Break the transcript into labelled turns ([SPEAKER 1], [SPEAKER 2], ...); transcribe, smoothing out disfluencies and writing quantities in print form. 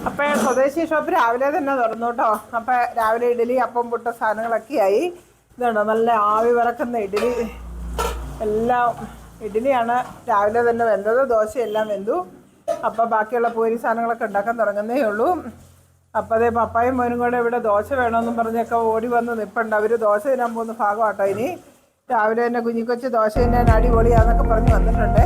[SPEAKER 1] അപ്പോൾ സ്വദേശി ഷോപ്പ് രാവിലെ തന്നെ തുറന്നു കേട്ടോ. അപ്പോൾ രാവിലെ ഇഡ്ഡലി അപ്പം പുട്ട സാധനങ്ങളൊക്കെയായി. ഇതുണ്ടോ നല്ല ആവി പറക്കുന്ന ഇഡ്ഡലി. എല്ലാം ഇഡ്ഡലിയാണ് രാവിലെ തന്നെ വെന്തത്. ദോശയെല്ലാം വെന്തു. അപ്പോൾ ബാക്കിയുള്ള പൂരി സാധനങ്ങളൊക്കെ ഉണ്ടാക്കാൻ തുടങ്ങുന്നേ ഉള്ളൂ. അപ്പോൾ അതേ പപ്പായും മോനും കൂടെ ഇവിടെ ദോശ വേണമെന്നും പറഞ്ഞൊക്കെ ഓടി വന്ന് നിൽപ്പുണ്ട്. അവർ ദോശ തിന്നാൻ പോകുന്ന ഭാഗമാട്ടോ. ഇനി രാവിലെ തന്നെ കുഞ്ഞിക്കൊച്ച് ദോശ തിന്നാൻ അടിപൊളിയാന്നൊക്കെ പറഞ്ഞ് വന്നിട്ടുണ്ട്.